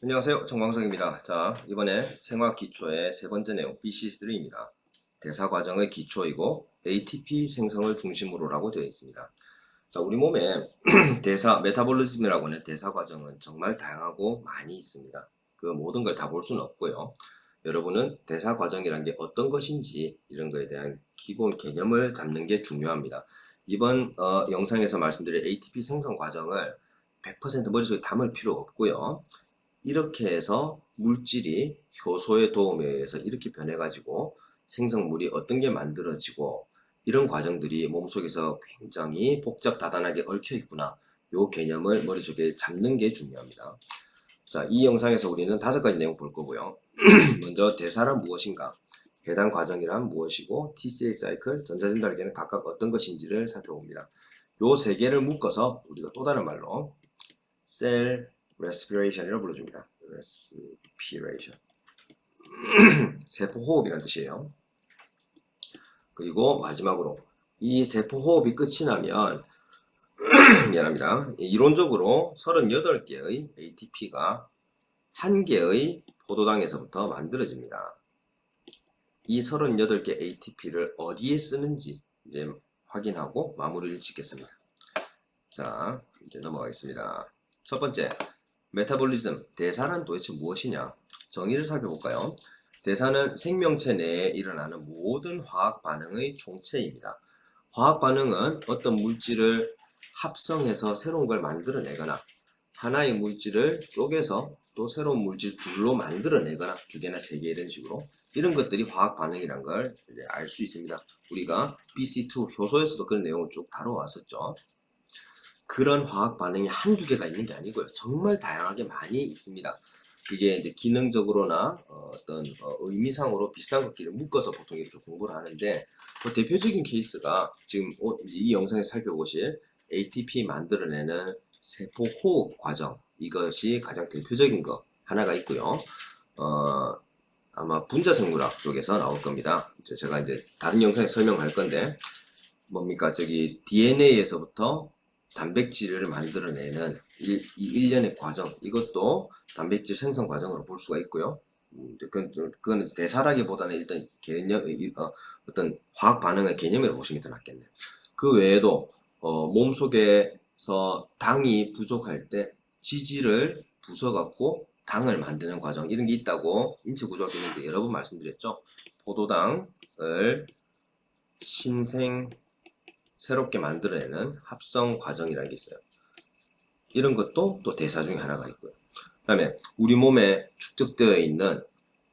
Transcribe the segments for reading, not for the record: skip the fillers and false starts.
안녕하세요. 정광석입니다. 자, 이번에 생화학 기초의 세 번째 내용 BC3입니다. 대사 과정의 기초이고 ATP 생성을 중심으로라고 되어 있습니다. 자, 우리 몸에 메타볼리즘이라고 하는 대사 과정은 정말 다양하고 많이 있습니다. 그 모든 걸 다 볼 수는 없고요. 여러분은 대사 과정이란 게 어떤 것인지 이런 거에 대한 기본 개념을 잡는 게 중요합니다. 이번 영상에서 말씀드릴 ATP 생성 과정을 100% 머릿속에 담을 필요 없고요. 이렇게 해서 물질이 효소의 도움에 의해서 이렇게 변해가지고 생성물이 어떤 게 만들어지고 이런 과정들이 몸속에서 굉장히 복잡다단하게 얽혀 있구나. 요 개념을 머릿속에 잡는 게 중요합니다. 자, 이 영상에서 우리는 5가지 내용 볼 거고요. 먼저 대사란 무엇인가? 해당 과정이란 무엇이고 TCA 사이클, 전자전달계는 각각 어떤 것인지를 살펴봅니다. 요 세 개를 묶어서 우리가 또 다른 말로 셀 respiration이라고 불러줍니다. respiration. 세포 호흡이라는 뜻이에요. 그리고 마지막으로 이 세포 호흡이 끝이 나면 미안합니다. 이론적으로 38개의 ATP가 1개의 포도당에서부터 만들어집니다. 이 38개 ATP를 어디에 쓰는지 이제 확인하고 마무리를 짓겠습니다. 자, 이제 넘어가겠습니다. 첫 번째, 메타볼리즘, 대사란 도대체 무엇이냐? 정의를 살펴볼까요? 대사는 생명체 내에 일어나는 모든 화학 반응의 총체입니다. 화학 반응은 어떤 물질을 합성해서 새로운 걸 만들어내거나 하나의 물질을 쪼개서 또 새로운 물질 둘로 만들어내거나 2개나 3개 이런 식으로 이런 것들이 화학 반응이란 걸 알 수 있습니다. 우리가 BC2 효소에서도 그런 내용을 쭉 다뤄왔었죠. 그런 화학 반응이 한두 개가 있는 게 아니고요. 정말 다양하게 많이 있습니다. 그게 이제 기능적으로나 어떤 의미상으로 비슷한 것끼리 묶어서 보통 이렇게 공부를 하는데 그 대표적인 케이스가 지금 이 영상에서 살펴보실 ATP 만들어내는 세포 호흡 과정, 이것이 가장 대표적인 거 하나가 있고요. 아마 분자생물학 쪽에서 나올 겁니다. 제가 이제 다른 영상에 설명할 건데 뭡니까? 저기 DNA에서부터 단백질을 만들어내는 이 일련의 과정, 이것도 단백질 생성 과정으로 볼 수가 있고요. 그건 대사라기보다는 일단 개념, 어떤 화학 반응의 개념으로 보시는 게 더 낫겠네요. 그 외에도 몸속에서 당이 부족할 때 지질을 부숴갖고 당을 만드는 과정, 이런 게 있다고 인체 구조학 있는데 여러 번 말씀드렸죠. 포도당을 신생 새롭게 만들어내는 합성 과정이라는 게 있어요. 이런 것도 또 대사 중에 하나가 있고요. 그 다음에 우리 몸에 축적되어 있는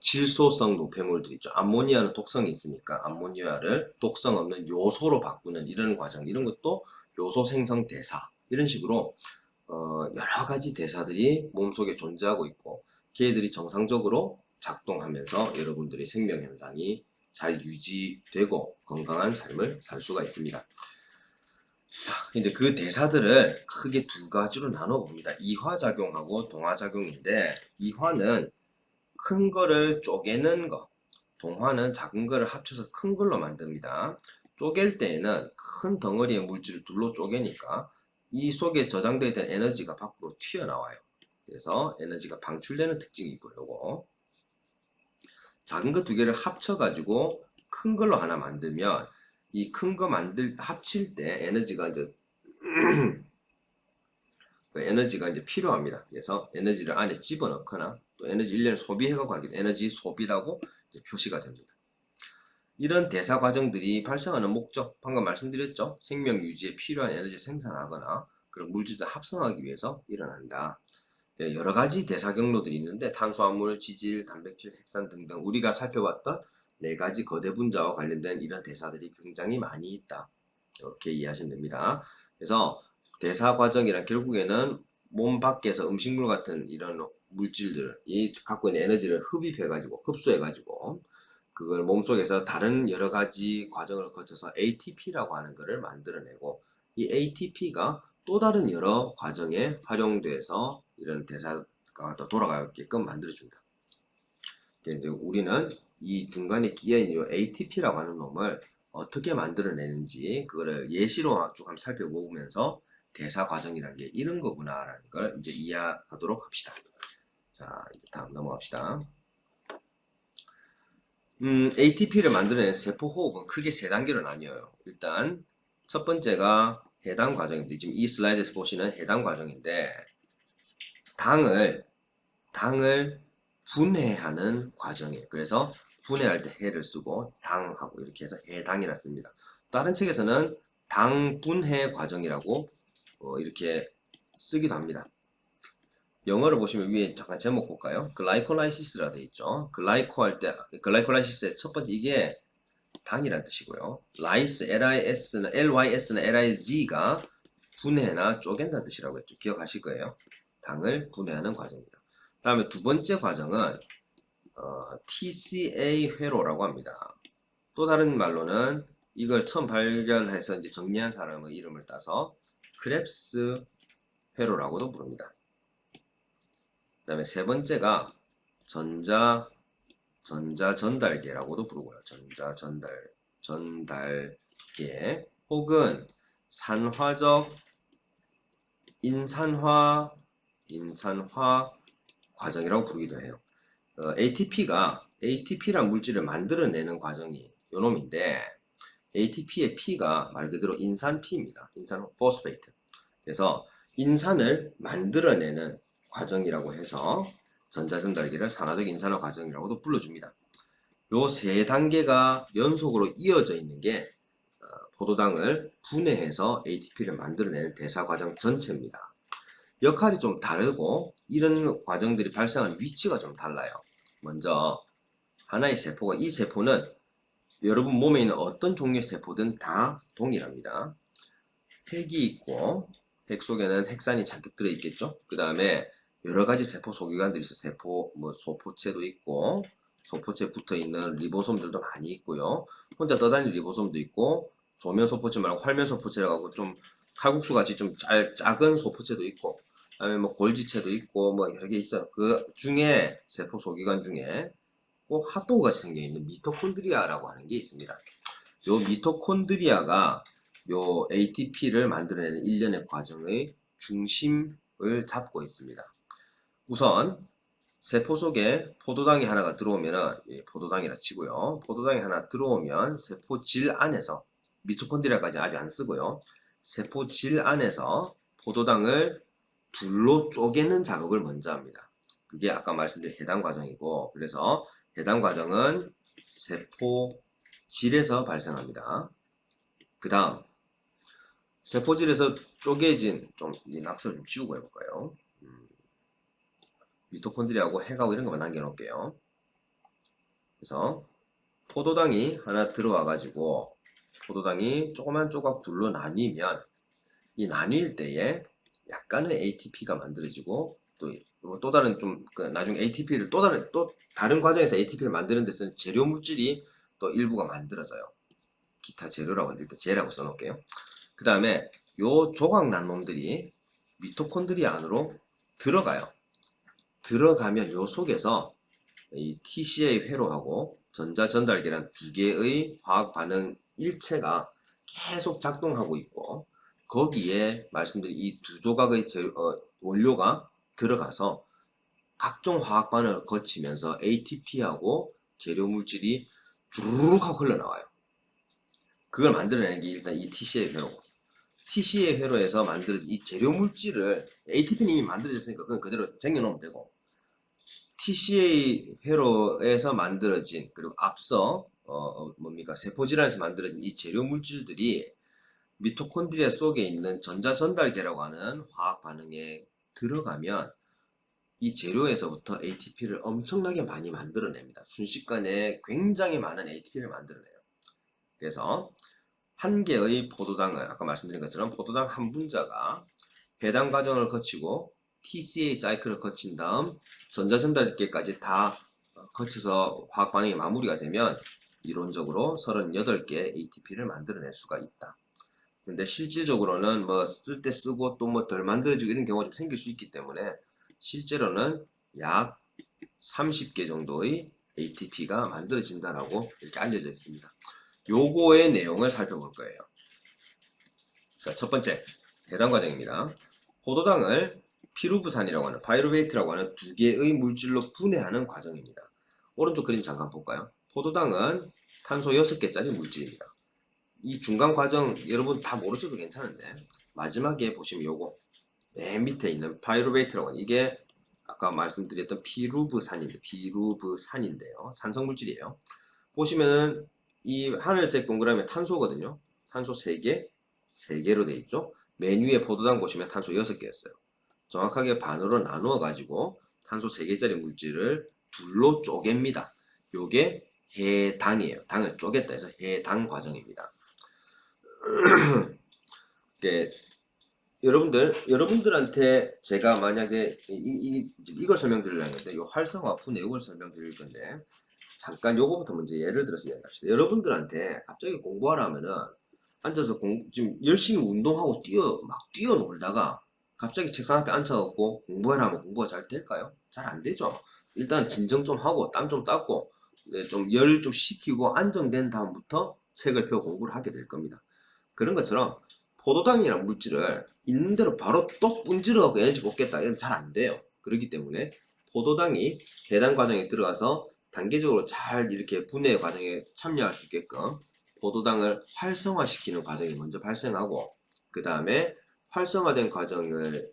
질소성 노폐물들 있죠. 암모니아는 독성이 있으니까 암모니아를 독성 없는 요소로 바꾸는 이런 과정, 이런 것도 요소 생성 대사, 이런 식으로 여러 가지 대사들이 몸속에 존재하고 있고 걔들이 정상적으로 작동하면서 여러분들의 생명 현상이 잘 유지되고 건강한 삶을 살 수가 있습니다. 자, 이제 그 대사들을 크게 2가지로 나눠봅니다. 이화작용하고 동화작용인데, 이화는 큰 거를 쪼개는 거, 동화는 작은 거를 합쳐서 큰 걸로 만듭니다. 쪼갤 때에는 큰 덩어리의 물질을 둘로 쪼개니까 이 속에 저장되어 있던 에너지가 밖으로 튀어나와요. 그래서 에너지가 방출되는 특징이 있고, 요거 작은 거 2개를 합쳐가지고 큰 걸로 하나 만들면 이 큰 거 합칠 때 에너지가 이제 필요합니다. 그래서 에너지를 안에 집어넣거나 또 에너지 일련을 소비해가고 하기 에너지 소비라고 이제 표시가 됩니다. 이런 대사 과정들이 발생하는 목적, 방금 말씀드렸죠. 생명 유지에 필요한 에너지 생산하거나 그런 물질을 합성하기 위해서 일어난다. 여러 가지 대사 경로들이 있는데 탄수화물, 지질, 단백질, 핵산 등등 우리가 살펴봤던 4가지 거대 분자와 관련된 이런 대사들이 굉장히 많이 있다. 이렇게 이해하시면 됩니다. 그래서 대사 과정이란 결국에는 몸 밖에서 음식물 같은 이런 물질들이 갖고 있는 에너지를 흡입해가지고 흡수해가지고 그걸 몸속에서 다른 여러 가지 과정을 거쳐서 ATP라고 하는 것을 만들어내고 이 ATP가 또 다른 여러 과정에 활용돼서 이런 대사가 더 돌아가게끔 만들어준다. 이제 우리는 이 중간에 끼어있는 ATP라고 하는 놈을 어떻게 만들어내는지 그거를 예시로 쭉 한번 살펴보면서 대사 과정이라는 게 이런 거구나라는 걸 이제 이해하도록 합시다. 자, 이제 다음 넘어갑시다. ATP를 만드는 세포 호흡은 크게 세 단계로 나뉘어요. 일단 첫 번째가 해당 과정입니다. 지금 이 슬라이드에서 보시는 해당 과정인데 당을 분해하는 과정이에요. 그래서 분해할 때 해를 쓰고 당하고 이렇게 해서 해당이라 씁니다. 다른 책에서는 당 분해 과정이라고 이렇게 쓰기도 합니다. 영어를 보시면 위에 잠깐 제목 볼까요? 글라이콜라이시스라 되어 있죠. 글라이콜라이시스의 첫 번째 이게 당이라는 뜻이고요. 라이스, LIS는 LYS는 LIZ가 분해나 쪼갠다는 뜻이라고 했죠. 기억하실 거예요. 당을 분해하는 과정입니다. 다음에 두 번째 과정은 TCA 회로라고 합니다. 또 다른 말로는 이걸 처음 발견해서 이제 정리한 사람의 이름을 따서 크랩스 회로라고도 부릅니다. 그 다음에 세 번째가 전자전달계라고도 부르고요. 전달계 혹은 산화적 인산화 과정이라고 부르기도 해요. ATP란 물질을 만들어내는 과정이 요 놈인데 ATP의 P가 말 그대로 인산피입니다. 인산 포스페이트. 그래서 인산을 만들어내는 과정이라고 해서 전자전달기를 산화적 인산화 과정이라고도 불러줍니다. 요 세 단계가 연속으로 이어져 있는 게 포도당을 분해해서 ATP를 만들어내는 대사 과정 전체입니다. 역할이 좀 다르고 이런 과정들이 발생하는 위치가 좀 달라요. 먼저 하나의 세포가 이 세포는 여러분 몸에 있는 어떤 종류의 세포든 다 동일합니다. 핵이 있고 핵 속에는 핵산이 잔뜩 들어있겠죠. 그 다음에 여러 가지 세포 소기관들이 있어. 소포체도 있고 소포체에 붙어있는 리보솜들도 많이 있고요. 혼자 떠다니는 리보솜도 있고 조면 소포체 말고 활면 소포체라고 하고 좀 칼국수 같이 좀 작은 소포체도 있고 그다음에 뭐 골지체도 있고 뭐 여러 개 있어요. 그 중에 세포 소기관 중에 꼭 핫도그 같이 생겨 있는 미토콘드리아라고 하는 게 있습니다. 요 미토콘드리아가 요 ATP를 만들어내는 일련의 과정의 중심을 잡고 있습니다. 우선 세포 속에 포도당이 하나가 들어오면은 포도당이라 치고요. 포도당이 하나 들어오면 세포질 안에서 미토콘드리아까지 아직 안 쓰고요. 세포질 안에서 포도당을 둘로 쪼개는 작업을 먼저 합니다. 그게 아까 말씀드린 해당 과정이고 그래서 해당 과정은 세포질에서 발생합니다. 그 다음 세포질에서 쪼개진 이 낙서를 좀 지우고 해볼까요? 미토콘드리아하고 핵하고 이런 것만 남겨놓을게요. 그래서 포도당이 하나 들어와 가지고 포도당이 조그만 조각 둘로 나뉘면 이 나뉠 때에 약간의 ATP가 만들어지고 또 다른 나중에 ATP를 또 다른 과정에서 ATP를 만드는 데 쓰는 재료 물질이 또 일부가 만들어져요. 기타 재료라고 일단 재라고 써놓을게요. 그 다음에 요 조각 난 놈들이 미토콘드리아 안으로 들어가요. 들어가면 요 속에서 이 TCA 회로하고 전자전달계란 두 개의 화학 반응 일체가 계속 작동하고 있고 거기에 말씀드린 이 두 조각의 원료가 들어가서 각종 화학 반응을 거치면서 ATP하고 재료 물질이 주르륵 하고 흘러나와요. 그걸 만들어내는 게 일단 이 TCA 회로고 TCA 회로에서 만들어진 이 재료 물질을 ATP는 이미 만들어졌으니까 그건 그대로 쟁여놓으면 되고 TCA 회로에서 만들어진 그리고 앞서 세포질환에서 만들어진 이 재료 물질들이 미토콘드리아 속에 있는 전자전달계라고 하는 화학 반응에 들어가면 이 재료에서부터 ATP를 엄청나게 많이 만들어냅니다. 순식간에 굉장히 많은 ATP를 만들어내요. 그래서 한 개의 포도당을 아까 말씀드린 것처럼 포도당 한 분자가 배당 과정을 거치고 TCA 사이클을 거친 다음 전자전달계까지 다 거쳐서 화학 반응이 마무리가 되면 이론적으로 38개 ATP를 만들어낼 수가 있다. 근데 실질적으로는 뭐 쓸 때 쓰고 또 뭐 덜 만들어지고 이런 경우가 좀 생길 수 있기 때문에 실제로는 약 30개 정도의 ATP가 만들어진다라고 이렇게 알려져 있습니다. 요거의 내용을 살펴볼 거예요. 자, 첫 번째 해당 과정입니다. 포도당을 피루브산이라고 하는 파이루베이트라고 하는 두 개의 물질로 분해하는 과정입니다. 오른쪽 그림 잠깐 볼까요? 포도당은 탄소 6개짜리 물질입니다. 이 중간 과정 여러분 다 모르셔도 괜찮은데 마지막에 보시면 요거 맨 밑에 있는 파이루베이트라고 하는 이게 아까 말씀드렸던 피루브산인데요. 산성물질이에요. 보시면은 이 하늘색 동그라미 탄소거든요. 탄소 3개, 3개로 되어 있죠. 맨 위에 포도당 보시면 탄소 6개였어요. 정확하게 반으로 나누어 가지고 탄소 3개짜리 물질을 둘로 쪼갭니다. 요게 해당이에요. 당을 쪼갰다 해서 해당 과정입니다. 네, 여러분들한테 제가 만약에 이걸 설명드리려는 건데, 요 활성화 분해 이걸 설명드릴 건데, 잠깐 요거부터 먼저 예를 들어서 이야기합시다. 여러분들한테 갑자기 공부하라 하면은, 앉아서 지금 열심히 운동하고 막 뛰어놀다가, 갑자기 책상 앞에 앉혀갖고 공부해라 하면 공부가 잘 될까요? 잘 안 되죠. 일단 진정 좀 하고, 땀 좀 닦고, 네, 좀 열 좀 식히고, 안정된 다음부터 책을 펴고 공부를 하게 될 겁니다. 그런 것처럼, 포도당이라는 물질을 있는 대로 바로 똑 분질러갖고 에너지 뽑겠다 이러면 잘 안 돼요. 그렇기 때문에 포도당이 해당 과정에 들어가서 단계적으로 잘 이렇게 분해 과정에 참여할 수 있게끔 포도당을 활성화시키는 과정이 먼저 발생하고, 그 다음에 활성화된 과정을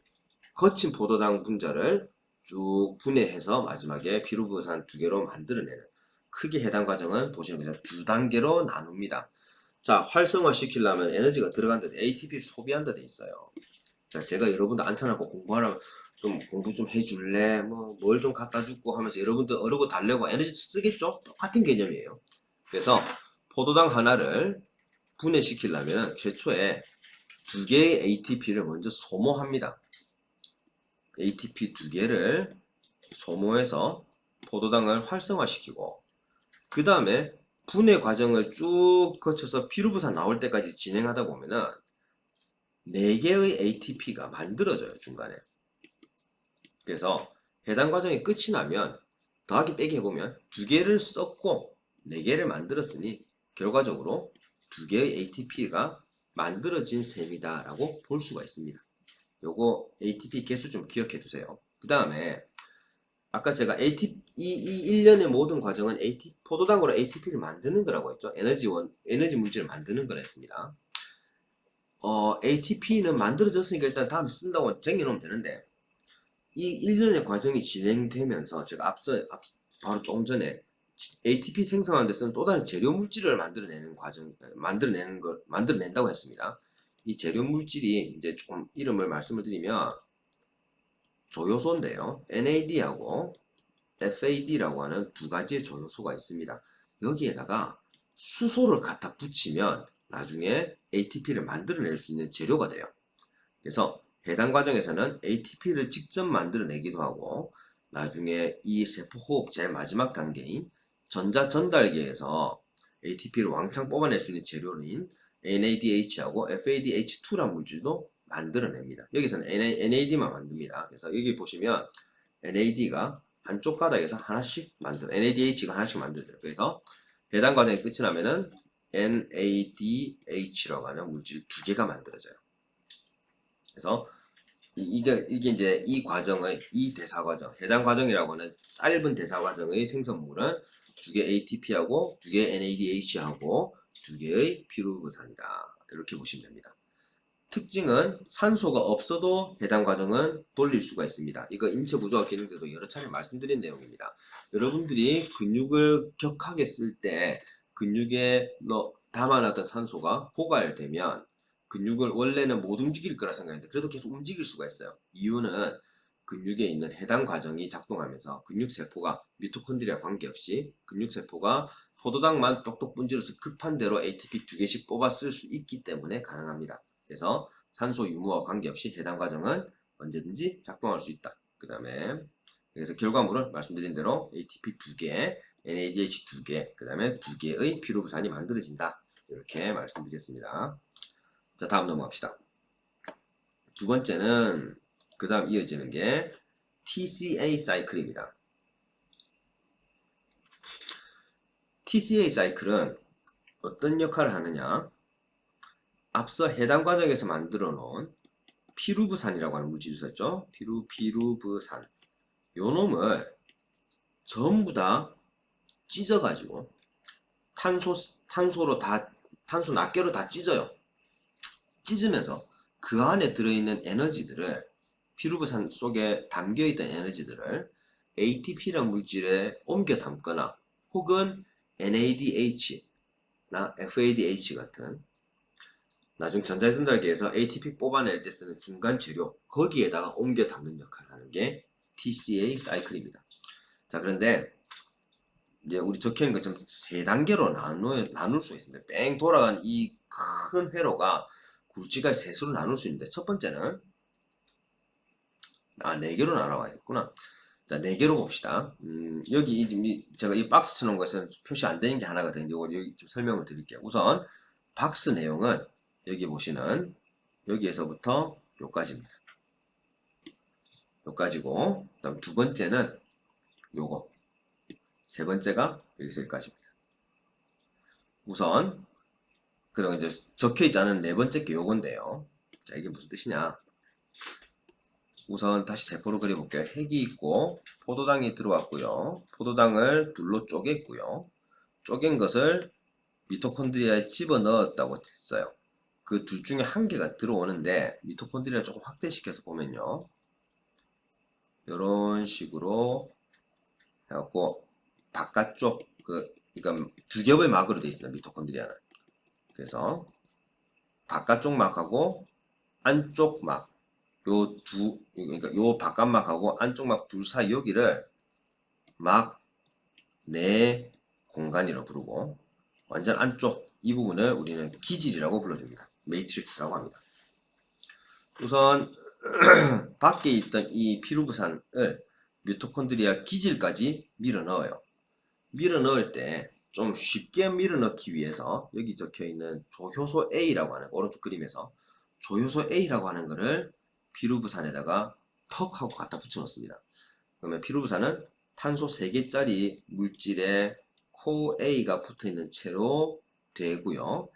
거친 포도당 분자를 쭉 분해해서 마지막에 피루브산 2개로 만들어내는, 크게 해당 과정은 보시는 것처럼 2단계로 나눕니다. 자, 활성화 시키려면 에너지가 들어간다, ATP를 소비한다 돼 있어요. 자, 제가 여러분들 앉혀놓고 공부하라면 좀 공부 좀 해줄래? 뭘 좀 갖다 주고 하면서 여러분들 어르고 달래고 에너지 쓰겠죠? 똑같은 개념이에요. 그래서 포도당 하나를 분해시키려면 최초에 2개의 ATP를 먼저 소모합니다. ATP 2개를 소모해서 포도당을 활성화시키고, 그 다음에 분해 과정을 쭉 거쳐서 피루브산 나올 때까지 진행하다 보면은 4개의 ATP가 만들어져요, 중간에. 그래서 해당 과정이 끝이 나면 더하기 빼기 해보면 2개를 썼고 4개를 만들었으니 결과적으로 2개의 ATP가 만들어진 셈이다 라고 볼 수가 있습니다. 요거 ATP 개수 좀 기억해 두세요. 그 다음에 아까 제가 이 일련의 모든 과정은 포도당으로 ATP를 만드는 거라고 했죠. 에너지 물질을 만드는 거라 했습니다. ATP는 만들어졌으니까 일단 다음에 쓴다고 쟁여놓으면 되는데, 이 일련의 과정이 진행되면서 제가 바로 조금 전에 ATP 생성하는 데 쓰는 또 다른 재료 물질을 만들어내는 과정, 만들어낸다고 했습니다. 이 재료 물질이 이제 조금 이름을 말씀을 드리면 조효소인데요. NAD하고 FAD라고 하는 2가지의 조효소가 있습니다. 여기에다가 수소를 갖다 붙이면 나중에 ATP를 만들어낼 수 있는 재료가 돼요. 그래서 해당 과정에서는 ATP를 직접 만들어내기도 하고, 나중에 이 세포호흡 제일 마지막 단계인 전자전달계에서 ATP를 왕창 뽑아낼 수 있는 재료인 NADH하고 FADH2란 물질도 만들어냅니다. 여기서는 NAD만 만듭니다. 그래서 여기 보시면 NAD가 한쪽 가닥에서 하나씩 NADH가 하나씩 만들어져요. 그래서 해당 과정이 끝이 나면은 NADH라고 하는 물질 2개가 만들어져요. 그래서 이게 이제 이 대사 과정, 해당 과정이라고 하는 짧은 대사 과정의 생성물은 2개 ATP하고 2개 NADH하고 2개의 피루브산이다. 이렇게 보시면 됩니다. 특징은 산소가 없어도 해당 과정은 돌릴 수가 있습니다. 이거 인체 구조학 기능 때도 여러 차례 말씀드린 내용입니다. 여러분들이 근육을 격하게 쓸 때 근육에 담아놨던 산소가 포괄되면 근육을 원래는 못 움직일 거라 생각했는데 그래도 계속 움직일 수가 있어요. 이유는 근육에 있는 해당 과정이 작동하면서 근육세포가 미토콘드리아 관계없이 근육세포가 포도당만 똑똑 분질러서 급한 대로 ATP 2개씩 뽑아 쓸 수 있기 때문에 가능합니다. 그래서 산소 유무와 관계없이 해당 과정은 언제든지 작동할 수 있다. 그 다음에 그래서 결과물은 말씀드린 대로 ATP 2개, NADH 2개, 그 다음에 2개의 피루브산이 만들어진다. 이렇게 말씀드렸습니다. 자, 다음 넘어갑시다. 두 번째는 그 다음 이어지는 게 TCA 사이클입니다. TCA 사이클은 어떤 역할을 하느냐? 앞서 해당 과정에서 만들어 놓은 피루브산이라고 하는 물질이 있었죠. 피루브산. 요 놈을 전부 다 찢어가지고 탄소 낱개로 다 찢어요. 찢으면서 그 안에 들어있는 에너지들을 피루브산 속에 담겨있던 에너지들을 ATP라는 물질에 옮겨 담거나 혹은 NADH나 FADH 같은 나중 전자전달계에서 ATP 뽑아낼 때 쓰는 중간 재료 거기에다가 옮겨 담는 역할을 하는 게 TCA 사이클입니다. 자, 그런데 이제 우리 적혀있는 것처럼 세 단계로 나눌 수 있습니다. 뺑 돌아가는 이 큰 회로가 굵직하게 셋으로 나눌 수 있는데 첫 번째는 네 개로 나눠야겠구나. 자, 네 개로 봅시다. 여기 제가 이 박스 쳐놓은 것은 표시 안 되는 게 하나거든요. 이거 여기 좀 설명을 드릴게요. 우선 박스 내용은 여기 보시는 여기에서부터 요까지입니다. 요까지고, 그다음 두 번째는 요거, 세 번째가 여기서 여기까지입니다. 우선 그리고 이제 적혀있지 않은 네 번째 게 요건데요. 자, 이게 무슨 뜻이냐? 우선 다시 세포로 그려볼게요. 핵이 있고 포도당이 들어왔고요. 포도당을 둘로 쪼갰고요. 쪼갠 것을 미토콘드리아에 집어넣었다고 했어요. 그 둘 중에 한 개가 들어오는데 미토콘드리아 조금 확대시켜서 보면요. 이런 식으로 해갖고 바깥쪽 그러니까 두 겹의 막으로 되어 있습니다. 미토콘드리아는. 그래서 바깥쪽 막하고 안쪽 막 그러니까 요 바깥막하고 안쪽 막 둘 사이 여기를 막 내 공간이라고 부르고 완전 안쪽 이 부분을 우리는 기질이라고 불러줍니다. 매트릭스라고 합니다. 우선 밖에 있던 이 피루브산을 미토콘드리아 기질까지 밀어 넣어요. 밀어 넣을 때 좀 쉽게 밀어 넣기 위해서 여기 적혀 있는 조효소 A라고 하는 오른쪽 그림에서 조효소 A라고 하는 거를 피루브산에다가 턱 하고 갖다 붙여 넣습니다. 그러면 피루브산은 탄소 3개짜리 물질에 CoA가 붙어 있는 채로 되고요.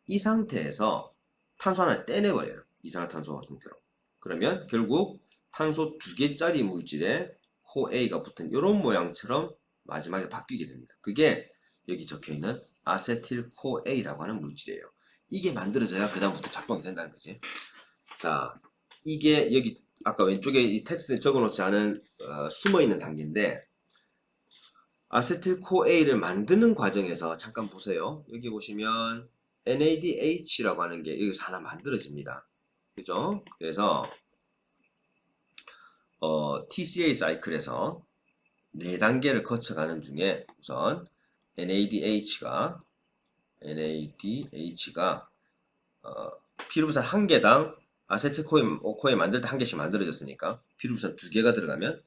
이 상태에서 탄소 하나를 떼내버려요. 이산화탄소 형태로. 그러면 결국 탄소 2개짜리 물질에 CoA가 붙은 이런 모양처럼 마지막에 바뀌게 됩니다. 그게 여기 적혀있는 아세틸코A라고 하는 물질이에요. 이게 만들어져야 그 다음부터 작동이 된다는 거지. 자, 이게 여기 아까 왼쪽에 이 텍스트에 적어놓지 않은 숨어있는 단계인데 아세틸코A를 만드는 과정에서 잠깐 보세요. 여기 보시면 NADH라고 하는 게 여기서 하나 만들어집니다. 그죠? 그래서 TCA 사이클에서 4단계를 거쳐가는 중에 우선 NADH가 피루브산 한 개당 아세틸코에 만들 때 한 개씩 만들어졌으니까 피루브산 2개가 들어가면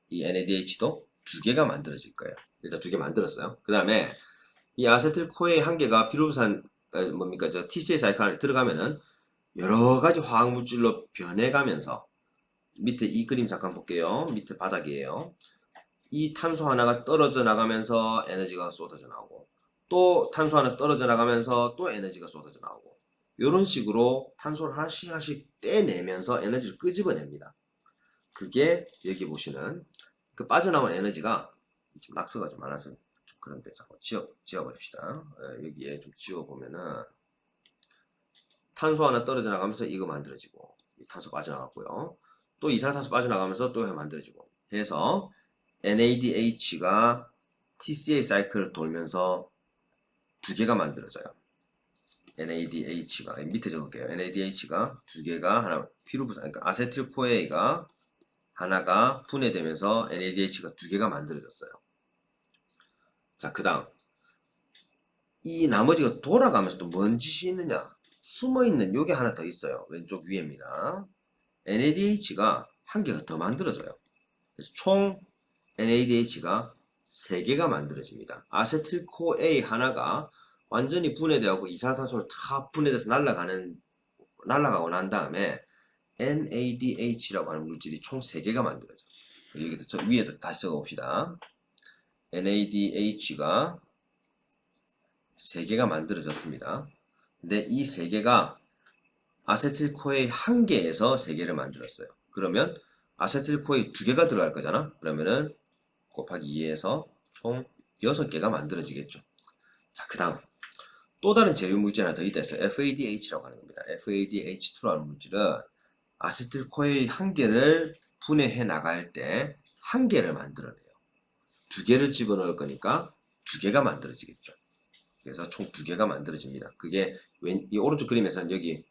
이 NADH도 2개가 만들어질 거예요. 일단 2개 만들었어요. 그 다음에 이 아세틸코에 한 개가 피루브산 저 TCA 사이클 안에 들어가면은 여러 가지 화학 물질로 변해가면서 밑에 이 그림 잠깐 볼게요. 밑에 바닥이에요. 이 탄소 하나가 떨어져 나가면서 에너지가 쏟아져 나오고 또 탄소 하나 떨어져 나가면서 또 에너지가 쏟아져 나오고 이런 식으로 탄소를 하나씩 하나씩 떼내면서 에너지를 끄집어냅니다. 그게 여기 보시는 그 빠져나온 에너지가 지금 낙서가 좀 많아서 좀 그런데 잠깐 지워버립시다. 여기에 좀 지워보면은 탄소 하나 떨어져 나가면서 이거 만들어지고 탄소 빠져나갔고요. 또 이산화탄소 빠져나가면서 또 만들어지고 해서 NADH가 TCA 사이클을 돌면서 2개가 만들어져요. NADH가 밑에 적을게요. NADH가 2개가 하나 피루브산 그러니까 아세틸코에가 하나가 분해되면서 NADH가 2개가 만들어졌어요. 자, 그 다음 이 나머지가 돌아가면서 또 뭔 짓이 있느냐? 숨어있는 요게 하나 더 있어요. 왼쪽 위에입니다. NADH가 한 개가 더 만들어져요. 그래서 총 NADH가 3개가 만들어집니다. 아세틸코A 하나가 완전히 분해되고 이산화탄소를 다 분해돼서 날아가고 난 다음에 NADH라고 하는 물질이 총 3개가 만들어져요. 여기도 저 위에도 다시 적어봅시다. NADH가 3개가 만들어졌습니다. 근데 이 3개가 아세틸코에 1개에서 3개를 만들었어요. 그러면 아세틸코에 2개가 들어갈 거잖아. 그러면은 곱하기 2에서 총 6개가 만들어지겠죠. 자, 그 다음 또 다른 재료 물질 하나 더 있다 했어요. FADH라고 하는 겁니다. FADH2라는 물질은 아세틸코에 1개를 분해해 나갈 때 1개를 만들어내요. 2개를 집어넣을 거니까 2개가 만들어지겠죠. 그래서 총 2개가 만들어집니다. 그게 이 오른쪽 그림에서는 여기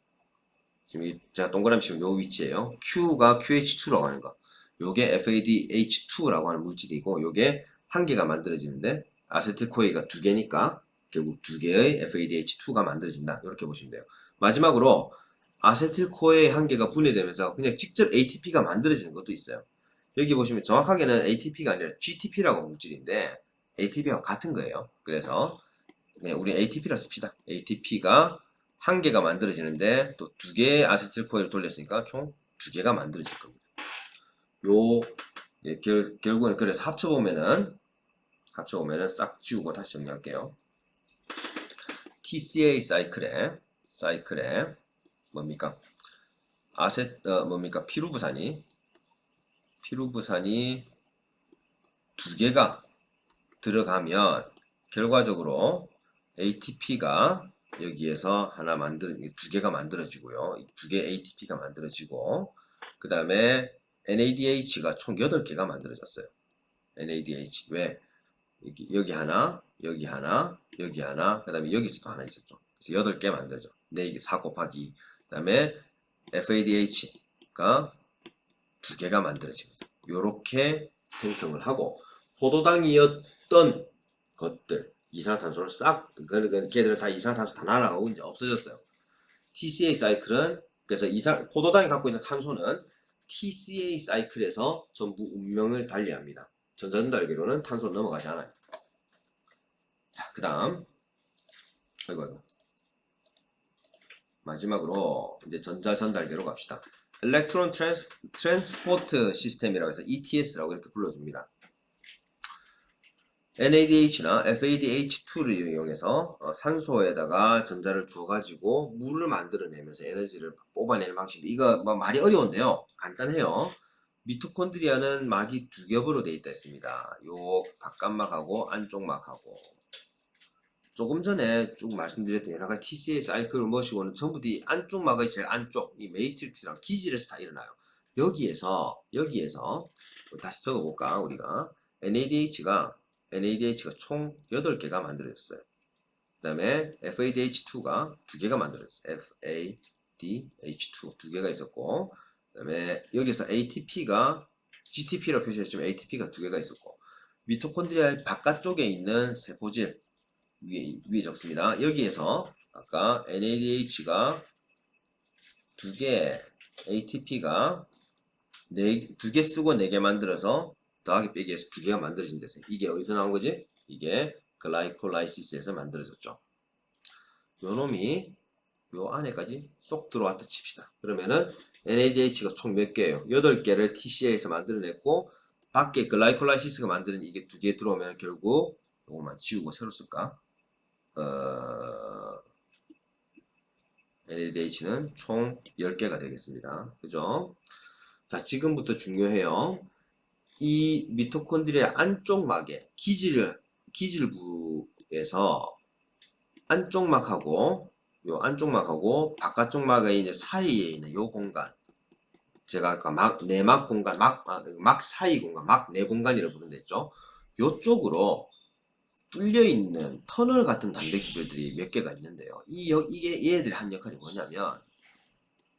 지금 제가 동그라미 치면 요 위치에요. Q가 QH2라고 하는 거. 요게 FADH2라고 하는 물질이고 요게 1개가 만들어지는데 아세틸코에가 2개니까 결국 2개의 FADH2가 만들어진다. 이렇게 보시면 돼요. 마지막으로 아세틸코에 1개가 분해되면서 그냥 직접 ATP가 만들어지는 것도 있어요. 여기 보시면 정확하게는 ATP가 아니라 GTP라고 하는 물질인데 ATP와 같은 거예요. 그래서 네, 우리 ATP라 씁시다. ATP가 1개가 만들어지는데 또 2개의 아세틸코일을 돌렸으니까 총 2개가 만들어질 겁니다. 결국은 그래서 합쳐보면은 싹 지우고 다시 정리할게요. TCA 사이클에 뭡니까? 뭡니까? 피루부산이 2개가 들어가면 결과적으로 ATP가 여기에서 2개가 만들어지고요. 2개 ATP가 만들어지고 그 다음에 NADH가 총 8개가 만들어졌어요. NADH 왜? 여기 하나, 여기 하나, 여기 하나, 그 다음에 여기서도 하나 있었죠. 그래서 8개 만들죠. 4개, 4 곱하기 그 다음에 FADH가 2개가 만들어집니다. 요렇게 생성을 하고 포도당이었던 것들 이산화탄소를 싹 걔들은 다 이산화탄소 다 날아가고 이제 없어졌어요. TCA 사이클은 그래서 포도당이 갖고 있는 탄소는 TCA 사이클에서 전부 운명을 달리합니다. 전자전달계로는 탄소 넘어가지 않아요. 자, 그 다음 아이고 마지막으로 이제 전자전달계로 갑시다. 일렉트론 트랜스포트 시스템이라고 해서 ETS라고 이렇게 불러줍니다. NADH나 FADH2를 이용해서 산소에다가 전자를 주어가지고 물을 만들어내면서 에너지를 뽑아내는 방식인데 이거 뭐 말이 어려운데요. 간단해요. 미토콘드리아는 막이 2겹으로 되어 있다 했습니다. 요 바깥막하고 안쪽막하고 조금 전에 쭉 말씀드렸던 여러 가지 TCA 사이클을 모시고는 전부 다 안쪽막의 제일 안쪽 이 매트릭스랑 기질에서 다 일어나요. 여기에서 다시 적어볼까 우리가 NADH가 총 8개가 만들어졌어요. 그 다음에 FADH2가 2개가 만들어졌어요. FADH2 2개가 있었고 그 다음에 여기서 ATP가 GTP라고 표시했지만 ATP가 2개가 있었고 미토콘드리아의 바깥쪽에 있는 세포질 위에 적습니다. 여기에서 아까 NADH가 2개, ATP가 2개 쓰고 4개 만들어서 더하기 빼기해서 2개가 만들어진대요. 이게 어디서 나온 거지? 이게 글라이콜라이시스에서 만들어졌죠. 요 놈이 요 안에까지 쏙 들어왔다 칩시다. 그러면은 NADH가 총 몇 개예요? 8개를 TCA에서 만들어냈고 밖에 글라이콜라이시스가 만드는 이게 2개 들어오면 결국 요거만 지우고 새로 쓸까? NADH는 총 10개가 되겠습니다. 그죠? 자, 지금부터 중요해요. 이 미토콘드리아 안쪽막에 기질부에서 안쪽막하고 요 안쪽막하고 바깥쪽막의 이제 사이에 있는 요 공간 제가 아까 내막 공간 막 사이 공간 막 내 공간이라고 부른다 했죠. 요쪽으로 뚫려 있는 터널 같은 단백질들이 몇 개가 있는데요. 이게 얘들이 한 역할이 뭐냐면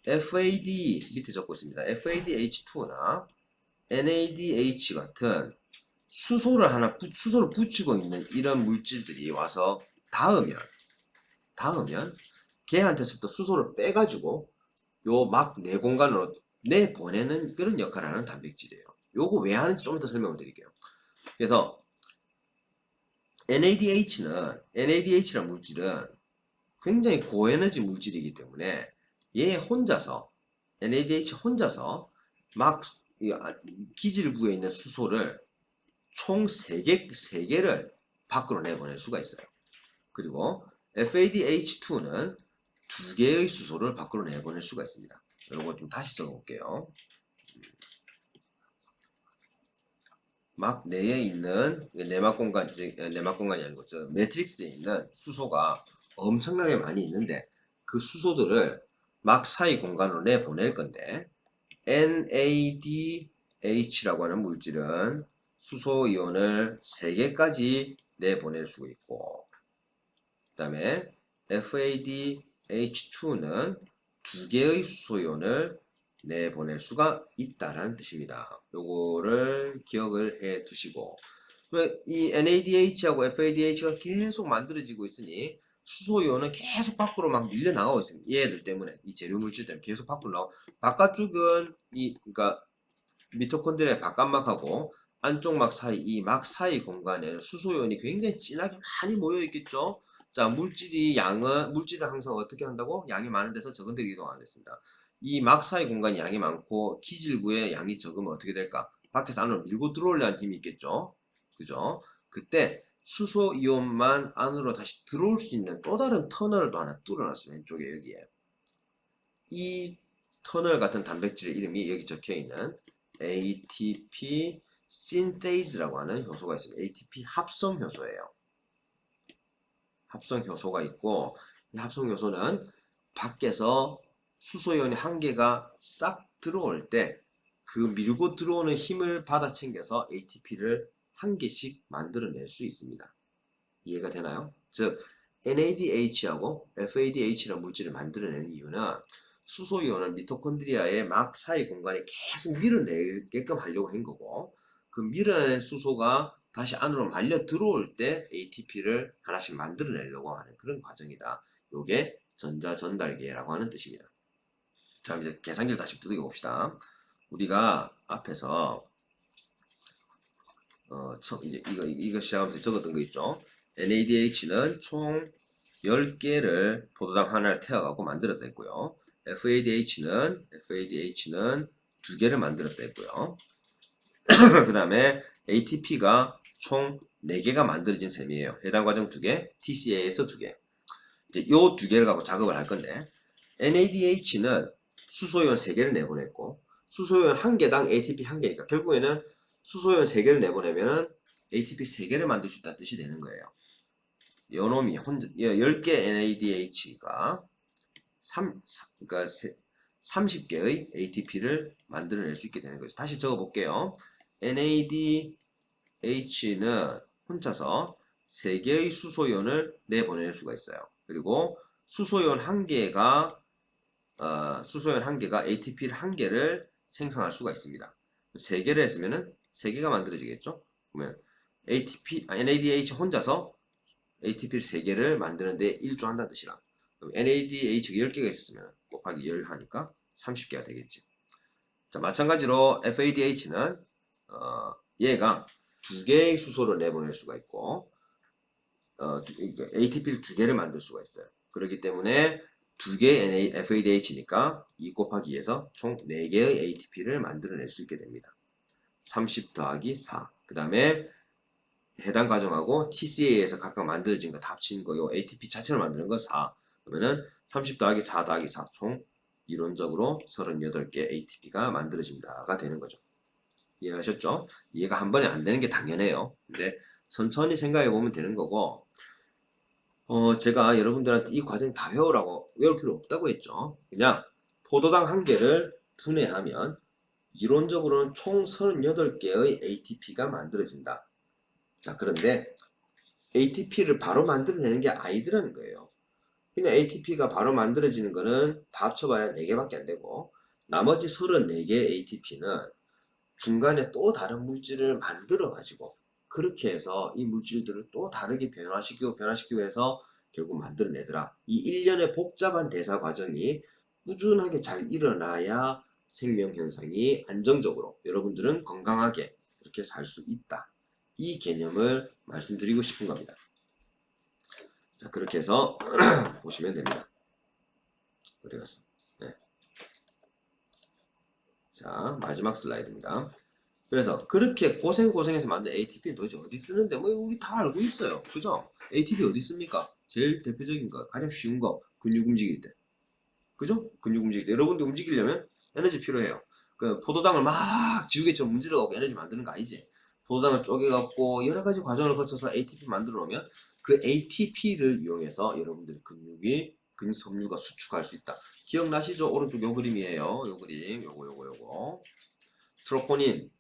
FAD 밑에 적고 있습니다. FADH2나 NADH 같은 수소를 붙이고 있는 이런 물질들이 와서 닿으면 걔한테서부터 수소를 빼가지고 요 막 내 공간으로 내보내는 그런 역할을 하는 단백질이에요. 요거 왜 하는지 좀 더 설명을 드릴게요. 그래서 NADH라는 물질은 굉장히 고에너지 물질이기 때문에 NADH 혼자서 막 기질부에 있는 수소를 총 3개를 밖으로 내보낼 수가 있어요. 그리고 FADH2는 두 개의 수소를 밖으로 내보낼 수가 있습니다. 이거 좀 다시 적어볼게요. 막 내에 있는 내막 공간, 내막 공간이 아니고 저 매트릭스에 있는 수소가 엄청나게 많이 있는데 그 수소들을 막 사이 공간으로 내보낼 건데 NADH라고 하는 물질은 수소 이온을 3개까지 내보낼 수 있고 그 다음에 FADH2는 2개의 수소 이온을 내보낼 수가 있다라는 뜻입니다. 요거를 기억을 해 두시고 이 NADH하고 FADH가 계속 만들어지고 있으니 수소 이온은 계속 밖으로 막 밀려 나가고 있습니다. 얘들 때문에 이 재료 물질 때문에 계속 밖으로 나오고 바깥쪽은 그러니까 미토콘드리아의 바깥막하고 안쪽 막 사이 이 막 사이 공간에 수소 이온이 굉장히 진하게 많이 모여 있겠죠. 자, 물질을 항상 어떻게 한다고? 양이 많은 데서 적은 데로 이동하겠습니다. 이 막 사이 공간이 양이 많고 기질부에 양이 적으면 어떻게 될까? 밖에서 안으로 밀고 들어오려는 힘이 있겠죠. 그죠? 그때 수소 이온만 안으로 다시 들어올 수 있는 또 다른 터널을 또 하나 뚫어놨어요. 왼쪽에 여기에. 이 터널 같은 단백질의 이름이 여기 적혀 있는 ATP 신테이즈라고 하는 효소가 있습니다. ATP 합성 효소예요. 합성 효소가 있고 이 합성 효소는 밖에서 수소이온이 한 개가 싹 들어올 때 그 밀고 들어오는 힘을 받아 챙겨서 ATP를 한 개씩 만들어낼 수 있습니다. 이해가 되나요? 즉 NADH하고 FADH라는 물질을 만들어내는 이유는 수소이온을 미토콘드리아의 막 사이 공간에 계속 밀어내게끔 하려고 한 거고 그 밀어낸 수소가 다시 안으로 말려 들어올 때 ATP를 하나씩 만들어내려고 하는 그런 과정이다. 요게 전자전달계라고 하는 뜻입니다. 자, 이제 계산기를 다시 두들겨 봅시다. 우리가 앞에서 이제 이거 시작하면서 적었던 거 있죠. NADH는 총 10개를 포도당 하나를 태워갖고 만들었다 했고요. FADH는 2개를 만들었다 했고요. 그 다음에 ATP가 총 4개가 만들어진 셈이에요. 해당 과정 2개, TCA에서 2개. 이제 요 2개를 갖고 작업을 할 건데 NADH는 수소이온 3개를 내보냈고 수소이온 1개당 ATP 1개니까 결국에는 수소이온 3개를 내보내면 ATP 3개를 만들 수 있다는 뜻이 되는 거예요. 요놈이 혼자 10개 NADH가 그러니까 30개의 ATP를 만들어낼 수 있게 되는 거죠. 다시 적어볼게요. NADH는 혼자서 3개의 수소이온을 내보낼 수가 있어요. 그리고 수소이온 1개가 ATP 1개를 생성할 수가 있습니다. 3개를 했으면은 3개가 만들어지겠죠? 그러면 NADH 혼자서 ATP 3개를 만드는데 일조한다는 뜻이라. 그럼 NADH가 10개가 있었으면 곱하기 10 하니까 30개가 되겠지. 자, 마찬가지로 FADH는 얘가 2개의 수소를 내보낼 수가 있고 ATP를 2개를 만들 수가 있어요. 그렇기 때문에 2개의 FADH니까 2 곱하기 2에서 총 4개의 ATP를 만들어낼 수 있게 됩니다. 30 더하기 4. 그 다음에 해당 과정하고 TCA에서 각각 만들어진 거 다 합친 거, 요 ATP 자체를 만드는 거 4. 그러면은 30 더하기 4 더하기 4. 총 이론적으로 38개 ATP가 만들어진다가 되는 거죠. 이해하셨죠? 이해가 한 번에 안 되는 게 당연해요. 근데 천천히 생각해 보면 되는 거고, 제가 여러분들한테 이 과정 다 외울 필요 없다고 했죠. 그냥 포도당 1개를 분해하면 이론적으로는 총 38개의 ATP가 만들어진다. 자, 그런데 ATP를 바로 만들어내는 게 아니더라는 거예요. 그냥 ATP가 바로 만들어지는 거는 다 합쳐봐야 4개밖에 안 되고 나머지 34개 ATP는 중간에 또 다른 물질을 만들어 가지고 그렇게 해서 이 물질들을 또 다르게 변화시키고 해서 결국 만들어내더라. 이 일련의 복잡한 대사 과정이 꾸준하게 잘 일어나야 생명 현상이 안정적으로 여러분들은 건강하게 그렇게 살 수 있다. 이 개념을 말씀드리고 싶은 겁니다. 자, 그렇게 해서 보시면 됩니다. 어디 갔어? 네. 자, 마지막 슬라이드입니다. 그래서 그렇게 고생해서 만든 ATP는 도대체 어디 쓰는데 뭐 우리 다 알고 있어요. 그죠? ATP 어디 씁니까? 제일 대표적인 거, 가장 쉬운 거 근육 움직일 때. 그죠? 근육 움직일 때. 여러분들 움직이려면 에너지 필요해요. 그 포도당을 막 지우개처럼 문질러갖고 에너지 만드는 거 아니지. 포도당을 쪼개갖고 여러 가지 과정을 거쳐서 ATP 만들어 놓으면 그 ATP를 이용해서 여러분들의 근육 섬유가 수축할 수 있다. 기억나시죠? 오른쪽 요 그림이에요. 요 그림. 요거. 트로포닌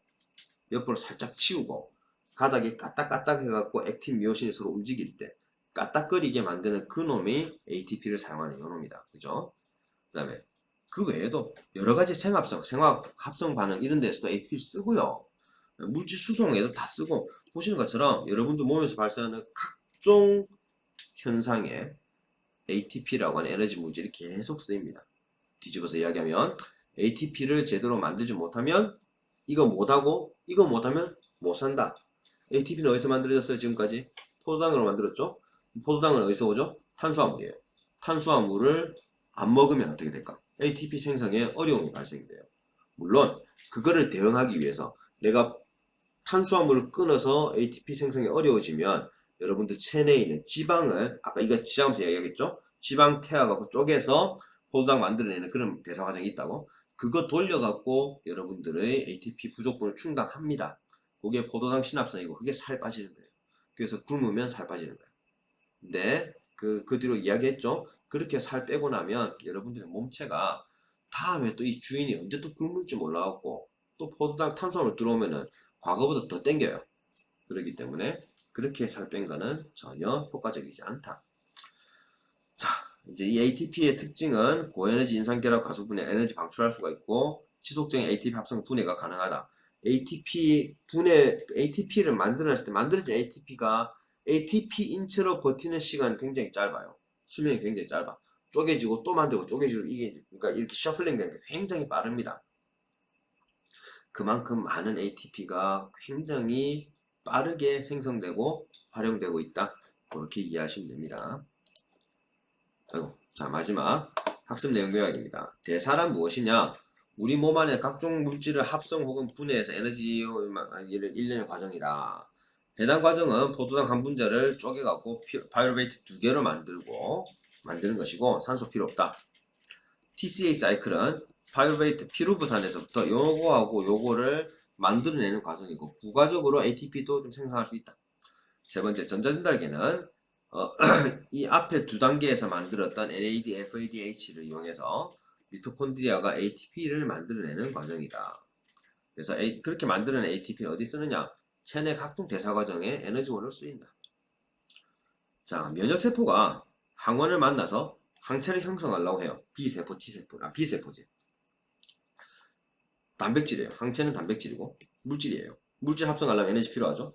옆으로 살짝 치우고 가닥이 까딱까딱 해갖고 액틴 미오신이 서로 움직일 때 까딱거리게 만드는 그 놈이 ATP를 사용하는 요 놈이다. 그죠? 그 다음에 그 외에도 여러 가지 생화학 합성 반응 이런 데서도 ATP를 쓰고요. 물질 수송에도 다 쓰고 보시는 것처럼 여러분들 몸에서 발생하는 각종 현상에 ATP라고 하는 에너지 물질이 계속 쓰입니다. 뒤집어서 이야기하면 ATP를 제대로 만들지 못하면 이거 못하고 이거 못하면 못 산다. ATP는 어디서 만들어졌어요? 지금까지 포도당으로 만들었죠. 포도당은 어디서 오죠? 탄수화물이에요. 탄수화물을 안 먹으면 어떻게 될까? ATP 생성에 어려움이 발생돼요. 물론 그거를 대응하기 위해서 내가 탄수화물을 끊어서 ATP 생성이 어려워지면 여러분들 체내에 있는 지방을 아까 이거 지장하면서 이야기하겠죠? 지방 태워갖고 쪼개서 포도당 만들어내는 그런 대사 과정이 있다고. 그거 돌려갖고 여러분들의 ATP 부족분을 충당합니다. 그게 포도당 신합성이고 그게 살 빠지는 거예요. 그래서 굶으면 살 빠지는 거예요. 근데 그 뒤로 이야기했죠? 그렇게 살 빼고 나면 여러분들의 몸체가 다음에 또 이 주인이 언제 또 굶을지 몰라갖고 또 포도당 탄수화물 들어오면은 과거보다 더 땡겨요. 그렇기 때문에 그렇게 살 뺀 거는 전혀 효과적이지 않다. 자, 이제 이 ATP의 특징은 고에너지 인산결합 가수분해 에너지 방출할 수가 있고 지속적인 ATP 합성 분해가 가능하다. ATP를 만들어냈을 때 만들어진 ATP가 ATP 인체로 버티는 시간이 굉장히 짧아요. 수명이 굉장히 짧아. 쪼개지고 또 만들고 쪼개지고 이게 그러니까 이렇게 셔플링 되는 게 굉장히 빠릅니다. 그만큼 많은 ATP가 굉장히 빠르게 생성되고 활용되고 있다. 그렇게 이해하시면 됩니다. 자, 마지막 학습 내용 요약입니다. 대사란 무엇이냐? 우리 몸 안에 각종 물질을 합성 혹은 분해해서 에너지를 일련의 과정이다. 해당 과정은 포도당 한 분자를 쪼개갖고 파이루베이트 2개로 만드는 것이고 산소 필요 없다. TCA 사이클은 파이루베이트 피루부산에서부터 요거하고 요거를 만들어내는 과정이고 부가적으로 ATP도 좀 생성할 수 있다. 세 번째, 전자전달계는 이 앞에 두 단계에서 만들었던 NAD, FADH를 이용해서 미토콘드리아가 ATP를 만들어내는 과정이다. 그래서 그렇게 만들어낸 ATP는 어디 쓰느냐? 체내 각종 대사 과정에 에너지원으로 쓰인다. 자, 면역세포가 항원을 만나서 항체를 형성하려고 해요. B세포, T세포, B세포지. 단백질이에요. 항체는 단백질이고 물질이에요. 물질 합성하려면 에너지 필요하죠.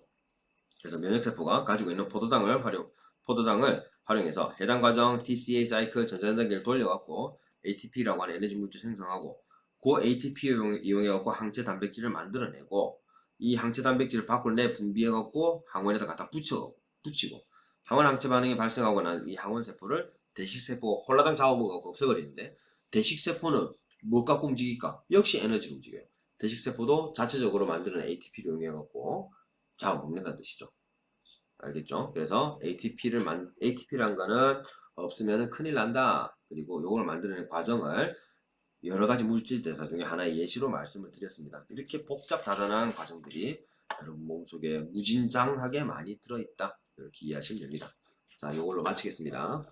그래서 면역세포가 가지고 있는 포도당을 활용해서 해당 과정 TCA 사이클 전자전달계를 돌려갖고 ATP라고 하는 에너지 물질 생성하고 그 ATP를 이용해갖고 항체 단백질을 만들어내고 이 항체 단백질을 밖으로 분비해갖고 항원에다 갖다 붙이고 항원 항체 반응이 발생하고 난 이 항원세포를 대식세포가 홀라당 잡아먹고 없애버리는데 대식세포는 뭐 갖고 움직일까? 역시 에너지로 움직여요. 대식세포도 자체적으로 만드는 ATP를 이용해갖고 잡아먹는다는 뜻이죠. 알겠죠? 그래서 ATP란 거는 없으면 큰일 난다. 그리고 이걸 만드는 과정을 여러 가지 물질 대사 중에 하나의 예시로 말씀을 드렸습니다. 이렇게 복잡다단한 과정들이 여러분 몸속에 무진장하게 많이 들어있다. 이렇게 이해하시면 됩니다. 자, 이걸로 마치겠습니다.